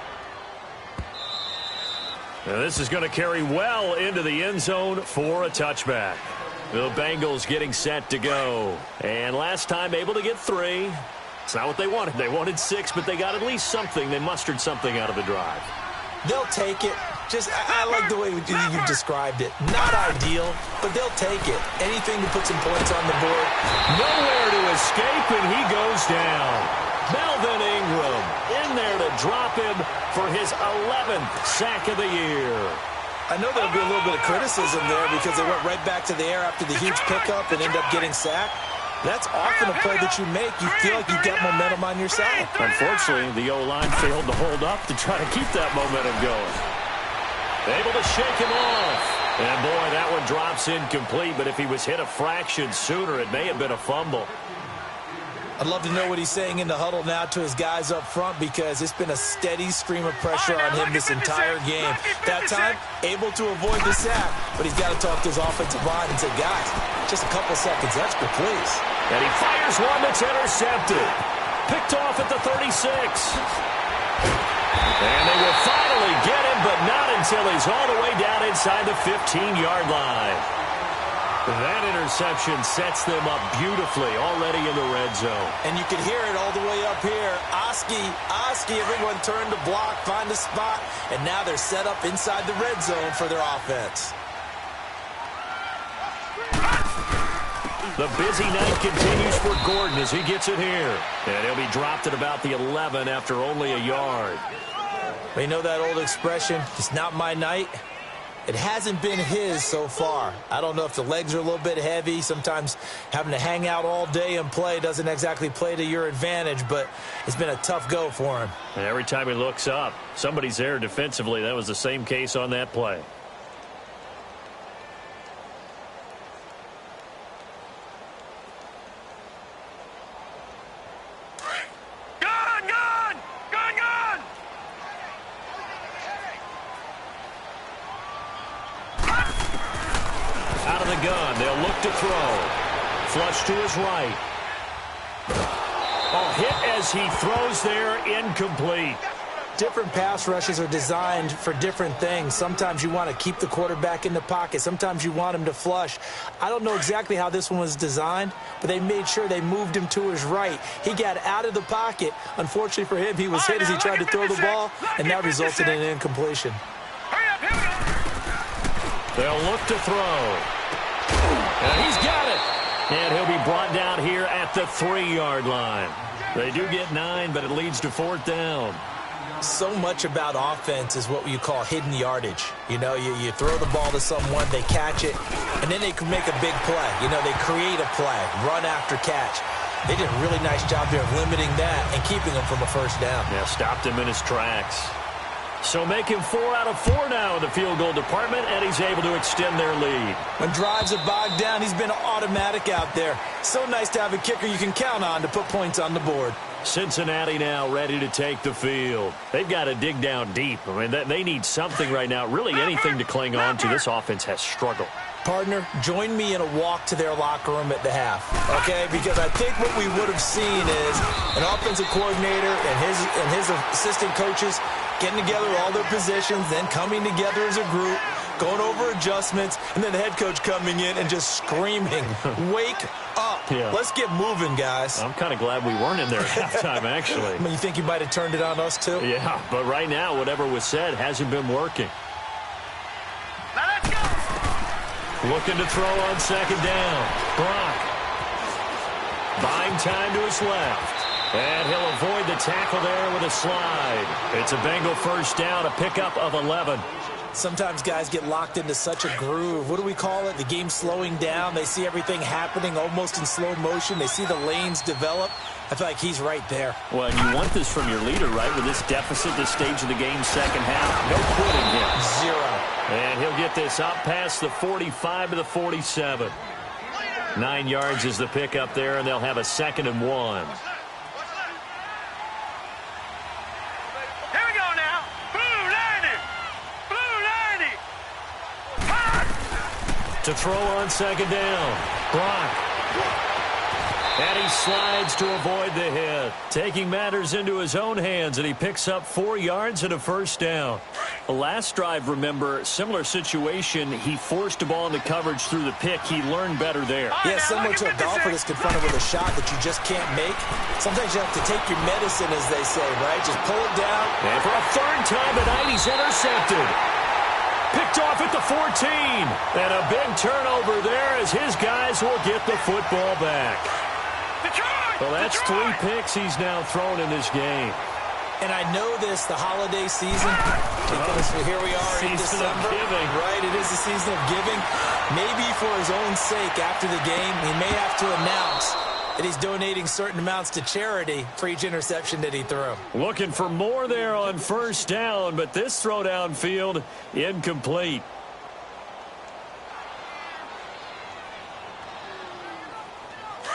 Now this is going to carry well into the end zone for a touchback. The Bengals getting set to go. And last time able to get 3. It's not what they wanted. They wanted 6, but they got at least something. They mustered something out of the drive. They'll take it. I like the way you've described it. Not ideal, but they'll take it. Anything to put some points on the board. Nowhere to escape, and he goes down. Melvin Ingram in there to drop him for his 11th sack of the year. I know there'll be a little bit of criticism there because they went right back to the air after the huge pickup and end up getting sacked. That's often a play that you make. You feel like you've got momentum on your side. Unfortunately, the O-line failed to hold up to try to keep that momentum going. Able to shake him off. And boy, that one drops incomplete, but if he was hit a fraction sooner, it may have been a fumble. I'd love to know what he's saying in the huddle now to his guys up front, because it's been a steady stream of pressure on him this entire game. That time, able to avoid the sack, but he's got to talk to his offensive line and say, guys, just a couple seconds extra, please. And he fires one that's intercepted. Picked off at the 36. And they will finally get him, but not until he's all the way down inside the 15-yard line. That interception sets them up beautifully already in the red zone. And you can hear it all the way up here. Oski, everyone turned to block, find a spot, and now they're set up inside the red zone for their offense. The busy night continues for Gordon as he gets it here. And he'll be dropped at about the 11 after only a yard. We know that old expression, it's not my night. It hasn't been his so far. I don't know if the legs are a little bit heavy. Sometimes having to hang out all day and play doesn't exactly play to your advantage, but it's been a tough go for him. And every time he looks up, somebody's there defensively. That was the same case on that play. Out of the gun, they'll look to throw. Flush to his right. Oh, hit as he throws there, incomplete. Different pass rushes are designed for different things. Sometimes you want to keep the quarterback in the pocket. Sometimes you want him to flush. I don't know exactly how this one was designed, but they made sure they moved him to his right. He got out of the pocket. Unfortunately for him, he was hit as he tried to throw the ball, and that resulted in an incompletion. They'll look to throw. And he's got it. And he'll be brought down here at the 3-yard line. They do get 9, but it leads to 4th down. So much about offense is what you call hidden yardage. You know, you throw the ball to someone, they catch it, and then they can make a big play. You know, they create a play, run after catch. They did a really nice job there of limiting that and keeping him from a first down. Yeah, stopped him in his tracks. So make him 4 out of 4 now in the field goal department, and he's able to extend their lead. When drives are bogged down, he's been automatic out there. So nice to have a kicker you can count on to put points on the board. Cincinnati now ready to take the field. They've got to dig down deep. I mean, they need something right now, really anything to cling on to. This offense has struggled. Partner, join me in a walk to their locker room at the half, okay? Because I think what we would have seen is an offensive coordinator and his assistant coaches getting together all their positions, then coming together as a group, going over adjustments, and then the head coach coming in and just screaming, wake up. Yeah. Let's get moving, guys. I'm kind of glad we weren't in there at halftime, actually. I mean, you think you might have turned it on us, too? Yeah, but right now, whatever was said hasn't been working. Now let's go. Looking to throw on second down. Brock. Buying time to his left. And he'll avoid the tackle there with a slide. It's a Bengal first down, a pickup of 11. Sometimes guys get locked into such a groove. What do we call it? The game slowing down. They see everything happening almost in slow motion. They see the lanes develop. I feel like he's right there. Well, and you want this from your leader, right? With this deficit, this stage of the game, second half. No quitting here. 0. And he'll get this up past the 45 to the 47. 9 yards is the pickup there, and they'll have a 2nd and 1. Here we go now. Blue Lanny. Blue Lanny. Hot. To throw on second down. Brock. And he slides to avoid the hit. Taking matters into his own hands, and he picks up 4 yards and a first down. The last drive, remember, similar situation. He forced the ball into coverage through the pick. He learned better there. Yeah, similar to a golfer that's confronted with a shot that you just can't make. Sometimes you have to take your medicine, as they say, right? Just pull it down. And for a third time tonight, he's intercepted. Picked off at the 14. And a big turnover there as his guys will get the football back. Well, that's 3 picks he's now thrown in this game. And I know this, the holiday season, because here we are in December. Season of giving. Right, it is the season of giving. Maybe for his own sake after the game, he may have to announce that he's donating certain amounts to charity for each interception that he threw. Looking for more there on first down, but this throw downfield incomplete.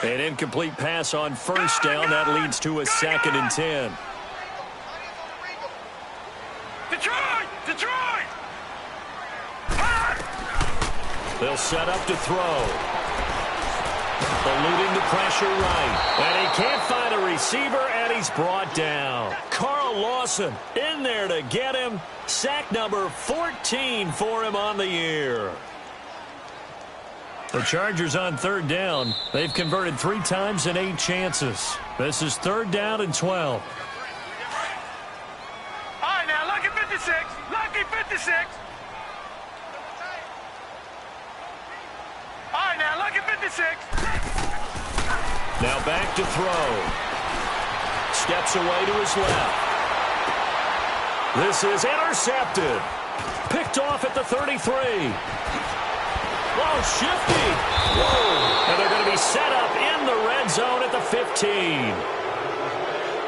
An incomplete pass on first down. That leads to a 2nd and 10. Detroit! Detroit! They'll set up to throw. Eluding the pressure right. And he can't find a receiver, and he's brought down. Carl Lawson in there to get him. Sack number 14 for him on the year. The Chargers on third down. They've converted 3 times in 8 chances. This is 3rd down and 12. All right, now, lucky 56. Lucky 56. All right, now, lucky 56. Now back to throw. Steps away to his left. This is intercepted. Picked off at the 33. Whoa, shifty. Whoa. And they're going to be set up in the red zone at the 15.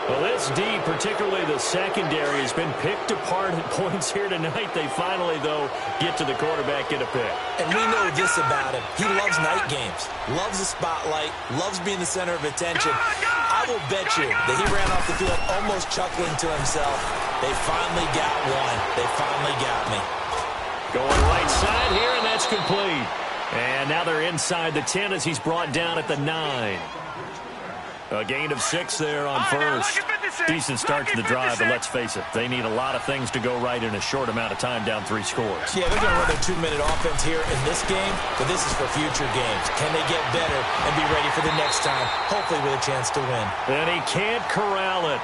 Well, this D, particularly the secondary, has been picked apart at points here tonight. They finally, though, get to the quarterback, get a pick. And we know this about him. He loves night games, loves the spotlight, loves being the center of attention. I will bet you that he ran off the field almost chuckling to himself. They finally got one. They finally got me. Going right side here, and that's complete. And now they're inside the 10 as he's brought down at the 9. A gain of 6 there on first. Decent start to the drive, but let's face it, they need a lot of things to go right in a short amount of time, down 3 scores. Yeah, they're going to run their 2-minute offense here in this game, but this is for future games. Can they get better and be ready for the next time, hopefully with a chance to win? And he can't corral it.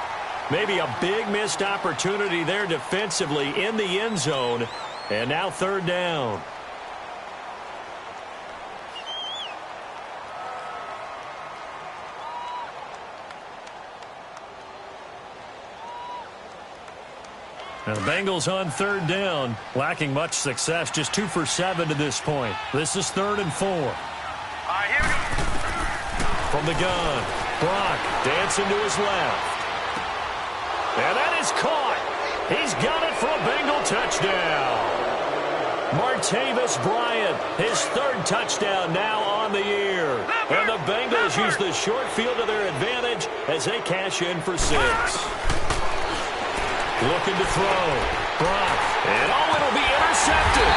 Maybe a big missed opportunity there defensively in the end zone. And now 3rd down. Now the Bengals on third down, lacking much success, just 2 for 7 to this point. This is 3rd and 4. All right, here we go. From the gun, Brock dancing to his left. And that is caught. He's got it for a Bengal touchdown. Martavis Bryant, his 3rd touchdown now on the year. And the Bengals use the short field to their advantage as they cash in for 6. Looking to throw. Brock. And it'll be intercepted.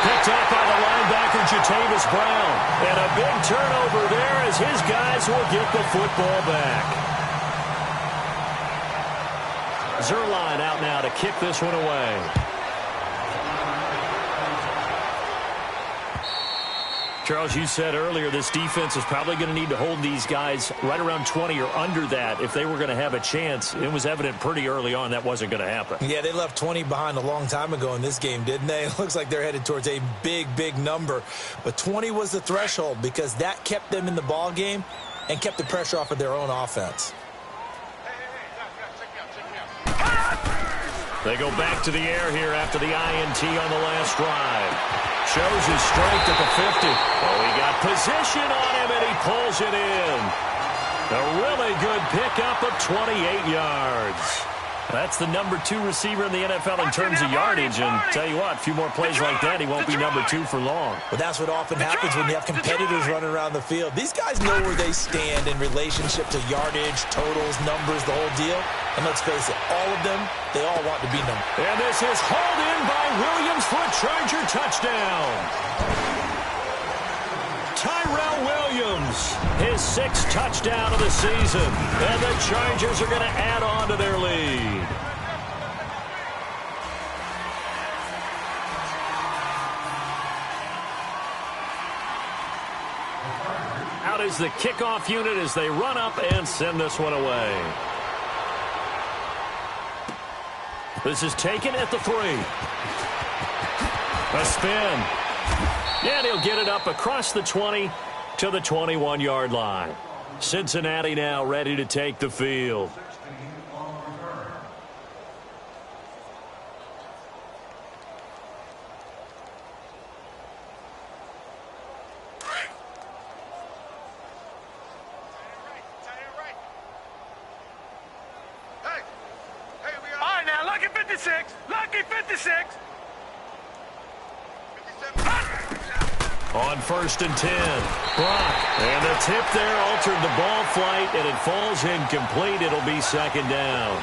Picked up by the linebacker, Jatavis Brown. And a big turnover there as his guys will get the football back. Zerline out now to kick this one away. Charles, you said earlier this defense is probably going to need to hold these guys right around 20 or under that if they were going to have a chance. It was evident pretty early on that wasn't going to happen. Yeah, they left 20 behind a long time ago in this game, didn't they? It looks like they're headed towards a big, big number. But 20 was the threshold because that kept them in the ball game and kept the pressure off of their own offense. They go back to the air here after the INT on the last drive. Shows his strength at the 50. Oh, he got position on him, and he pulls it in. A really good pickup of 28 yards. That's the number 2 receiver in the NFL in terms of yardage. And tell you what, a few more plays like that, he won't be number 2 for long. Well, that's what often happens when you have competitors running around the field. These guys know where they stand in relationship to yardage, totals, numbers, the whole deal. And let's face it, all of them, they all want to be number. And this is hauled in by Williams for a Charger touchdown. Tyrell Williams, his 6th touchdown of the season. And the Chargers are going to add on to their lead. Out is the kickoff unit as they run up and send this one away. This is taken at the 3. A spin. And he'll get it up across the 20 to the 21-yard line. Cincinnati now ready to take the field. Lucky 56. On 1st and 10, Brock. And the tip there altered the ball flight, and it falls incomplete. It'll be 2nd down.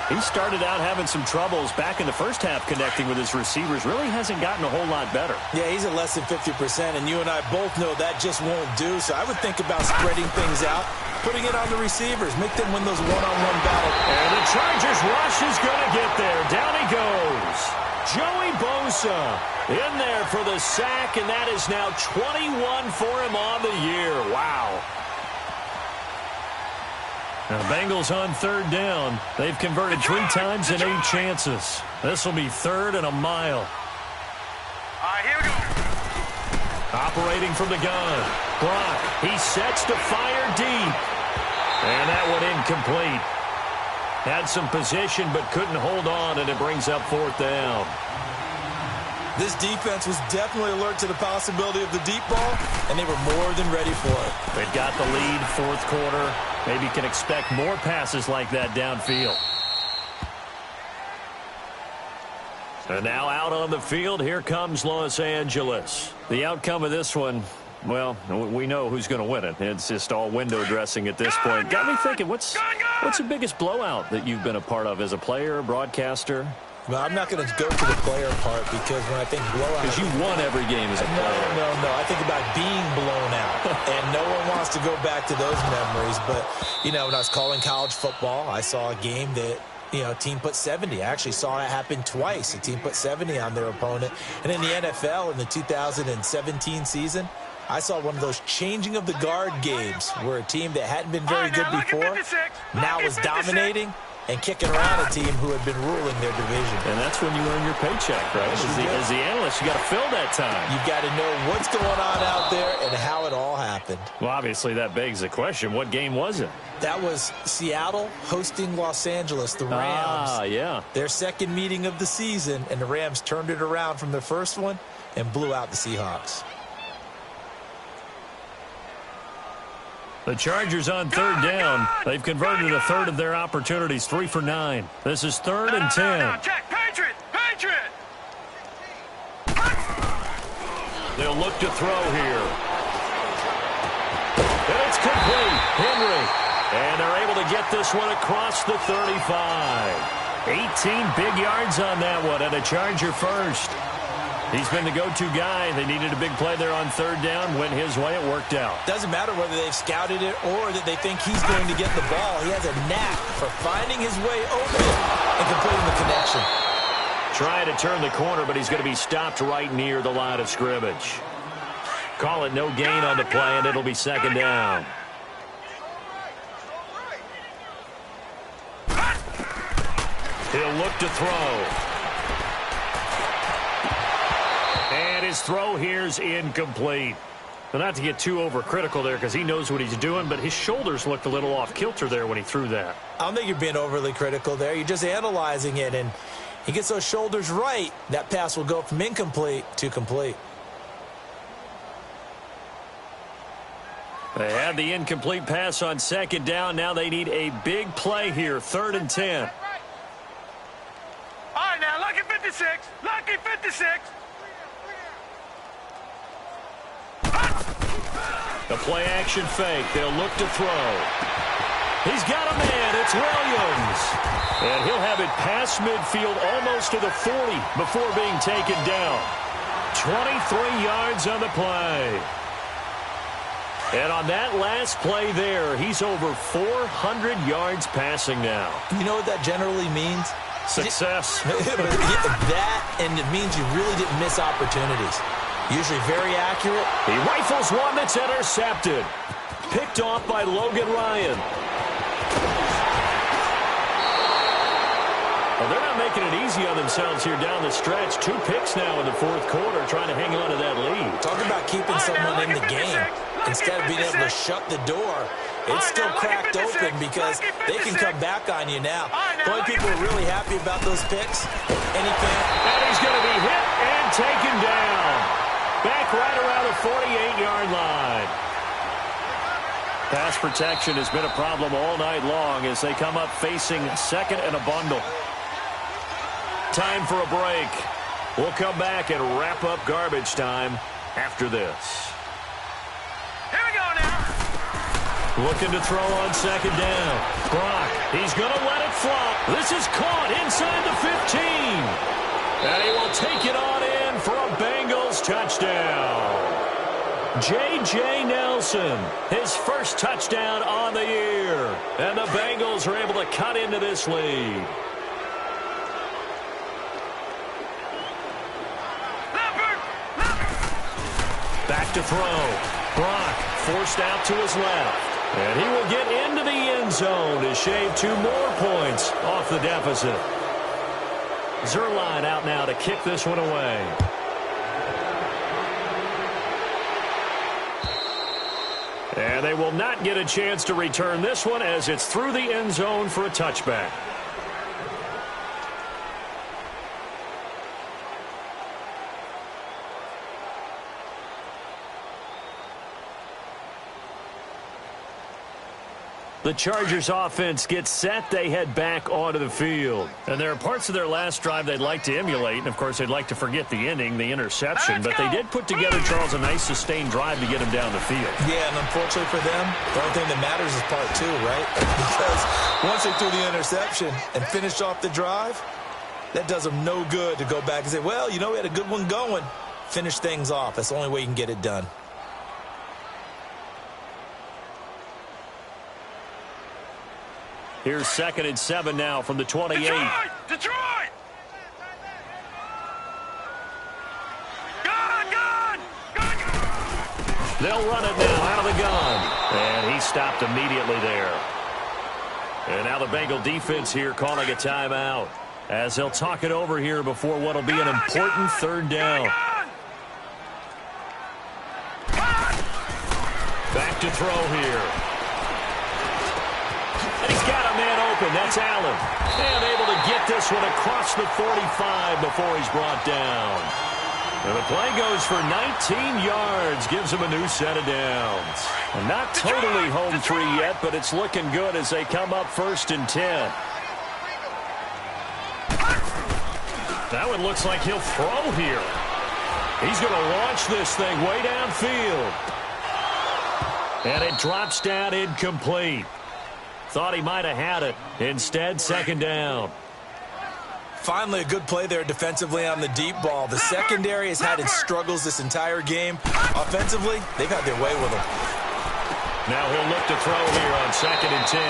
He started out having some troubles back in the first half connecting with his receivers. Really hasn't gotten a whole lot better. Yeah, he's at less than 50%, and you and I both know that just won't do. So I would think about spreading things out, putting it on the receivers, make them win those one-on-one battles. And the Chargers rush is going to get there. Down he goes. Joey Bosa in there for the sack, and that is now 21 for him on the year. Wow. Now, the Bengals on 3rd down. They've converted 3 times in 8 chances. This will be 3rd and a mile. All right, here we go. Operating from the gun. Brock, he sets to fire deep. And that one incomplete. Had some position but couldn't hold on, and it brings up 4th down. This defense was definitely alert to the possibility of the deep ball, and they were more than ready for it. They've got the lead, 4th quarter. Maybe can expect more passes like that downfield. And now out on the field, here comes Los Angeles. The outcome of this one, well, we know who's going to win it. It's just all window dressing at this point. Got me thinking, what's the biggest blowout that you've been a part of as a player, broadcaster? Well, I'm not going to go to the player part because when I think blowout... Because you won every game as a player. No. I think about being blown out. And no one wants to go back to those memories. But, you know, when I was calling college football, I saw a game that, you know, a team put 70. I actually saw it happen twice. A team put 70 on their opponent. And in the NFL, in the 2017 season, I saw one of those changing of the guard games where a team that hadn't been very good before now was dominating. and kicking around a team who had been ruling their division. And that's when you earn your paycheck, right? As the analyst, you got to fill that time. You've got to know what's going on out there and how it all happened. Well, obviously that begs the question, what game was it? That was Seattle hosting Los Angeles, the Rams. Ah, yeah. Their second meeting of the season, and the Rams turned it around from their first one and blew out the Seahawks. The Chargers on third down. They've converted a third of their opportunities, 3 for 9. This is 3rd and 10. No, check. Patriot! Patriot! They'll look to throw here. And it's complete. Henry. And they're able to get this one across the 35. 18 big yards on that one, and a Charger first. He's been the go-to guy. They needed a big play there on third down. Went his way. It worked out. Doesn't matter whether they've scouted it or that they think he's going to get the ball. He has a knack for finding his way open and completing the connection. Trying to turn the corner, but he's going to be stopped right near the line of scrimmage. Call it no gain on the play, and it'll be second down. He'll look to throw. And his throw here's incomplete. Well, not to get too overcritical there because he knows what he's doing, but his shoulders looked a little off kilter there when he threw that. I don't think you're being overly critical there. You're just analyzing it, and he gets those shoulders right. That pass will go from incomplete to complete. They had the incomplete pass on second down. Now they need a big play here, 3rd and 10. All right, now, lucky 56. Lucky 56. The play-action fake. They'll look to throw. He's got a man. It's Williams. And he'll have it past midfield almost to the 40 before being taken down. 23 yards on the play. And on that last play there, he's over 400 yards passing now. You know what that generally means? Success. That, and it means you really didn't miss opportunities. Usually very accurate. He rifles one that's intercepted. Picked off by Logan Ryan. Well, they're not making it easy on themselves here down the stretch. 2 picks now in the 4th quarter trying to hang on to that lead. Talk about keeping someone in the game instead of being able to shut the door. It's still cracked open because they can come back on you now. The only people who are really happy about those picks, and he can't. And he's going to be hit and taken down. Back right around the 48-yard line. Pass protection has been a problem all night long as they come up facing second and a bundle. Time for a break. We'll come back and wrap up garbage time after this. Here we go now. Looking to throw on second down. Brock, he's going to let it flop. This is caught inside the 15. And he will take it on in for a Bengals touchdown. J.J. Nelson, his first touchdown on the year. And the Bengals are able to cut into this lead. Back to throw. Brock forced out to his left. And he will get into the end zone to shave 2 more points off the deficit. Zerline out now to kick this one away. And they will not get a chance to return this one as it's through the end zone for a touchback. The Chargers offense gets set. They head back onto the field. And there are parts of their last drive they'd like to emulate. And, of course, they'd like to forget the ending, the interception. But they did put together, Charles, a nice sustained drive to get him down the field. Yeah, and unfortunately for them, the only thing that matters is part 2, right? Because once they threw the interception and finished off the drive, that does them no good to go back and say, well, you know, we had a good one going. Finish things off. That's the only way you can get it done. Here's 2nd and 7 now from the 28. Detroit! Gun! They'll run it now out of the gun. And he stopped immediately there. And now the Bengal defense here calling a timeout as they'll talk it over here before what will be an important third down. Back to throw here. And he's got a man open. That's Allen. And able to get this one across the 45 before he's brought down. And the play goes for 19 yards. Gives him a new set of downs. And not totally home free yet, but it's looking good as they come up 1st and 10. That one looks like he'll throw here. He's going to launch this thing way downfield. And it drops down incomplete. Thought he might have had it. Instead, 2nd down. Finally, a good play there defensively on the deep ball. The secondary has had its struggles this entire game. Offensively, they've had their way with him. Now he'll look to throw here on 2nd and 10.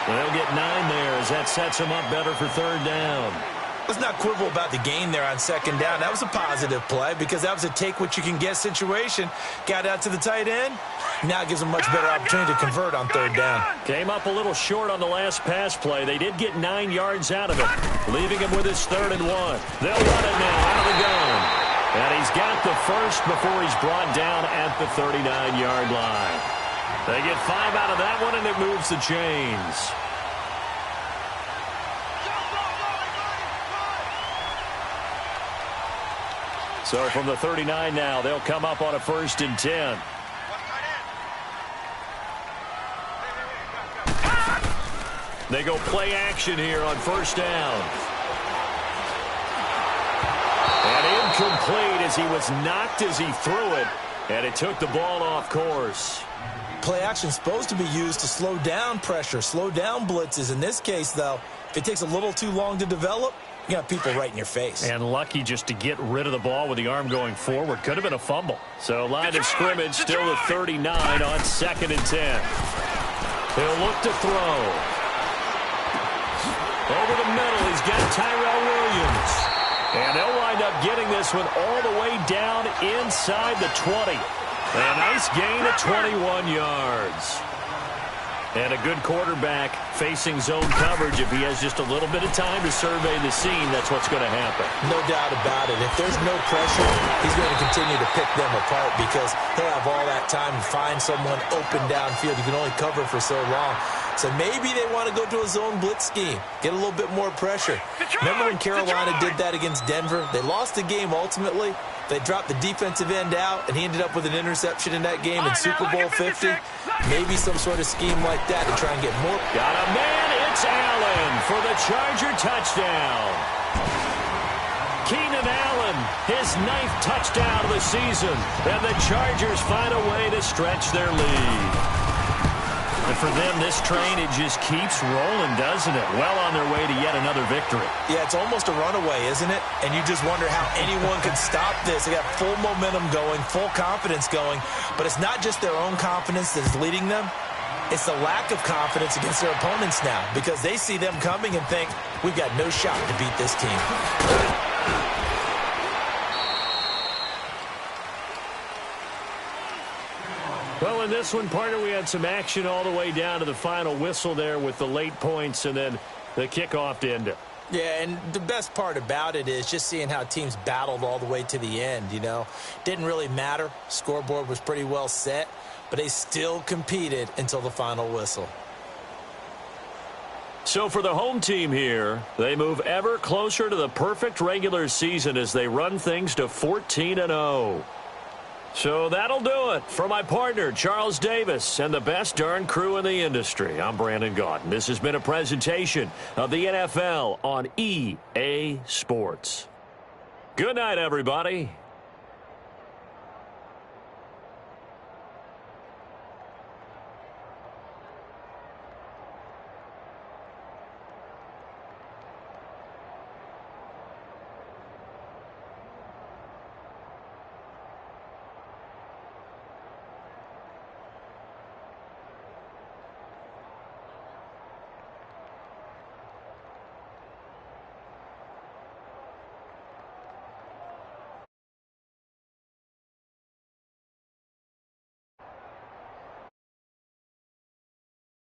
They'll get 9 there as that sets him up better for 3rd down. Let's not quibble about the gain there on 2nd down. That was a positive play because that was a take-what-you-can-get situation. Got out to the tight end. Now it gives them a much better opportunity to convert on 3rd down. Came up a little short on the last pass play. They did get 9 yards out of it, leaving him with his 3rd and 1. They'll run it now out of the gun. And he's got the first before he's brought down at the 39-yard line. They get 5 out of that one, and it moves the chains. So from the 39 now, they'll come up on a 1st and 10. They go play action here on 1st down. And incomplete as he was knocked as he threw it. And it took the ball off course. Play action is supposed to be used to slow down pressure, slow down blitzes. In this case, though, if it takes a little too long to develop, you got people right in your face. And lucky just to get rid of the ball with the arm going forward. Could have been a fumble. So line of scrimmage still at 39 on 2nd and 10. He'll look to throw. Over the middle, he's got Tyrell Williams. And they'll wind up getting this one all the way down inside the 20. A nice gain of 21 yards. And a good quarterback facing zone coverage. If he has just a little bit of time to survey the scene, that's what's going to happen. No doubt about it. If there's no pressure, he's going to continue to pick them apart because he'll have all that time to find someone open downfield. You can only cover for so long. So maybe they want to go to a zone blitz scheme, get a little bit more pressure. Remember when Carolina did that against Denver? They lost the game ultimately. They dropped the defensive end out, and he ended up with an interception in that game in Super Bowl 50. Maybe some sort of scheme like that to try and get more. Got a man. It's Allen for the Charger touchdown. Keenan Allen, his 9th touchdown of the season. And the Chargers find a way to stretch their lead. And for them, this train, it just keeps rolling, doesn't it? Well on their way to yet another victory. Yeah, it's almost a runaway, isn't it? And you just wonder how anyone could stop this. They got full momentum going, full confidence going. But it's not just their own confidence that's leading them. It's the lack of confidence against their opponents now because they see them coming and think, we've got no shot to beat this team. Well, in this one, partner, we had some action all the way down to the final whistle there with the late points and then the kickoff to end it. Yeah, and the best part about it is just seeing how teams battled all the way to the end, you know. Didn't really matter. Scoreboard was pretty well set, but they still competed until the final whistle. So for the home team here, they move ever closer to the perfect regular season as they run things to 14-0. So that'll do it. For my partner, Charles Davis, and the best darn crew in the industry, I'm Brandon Gaudin. This has been a presentation of the NFL on EA Sports. Good night, everybody.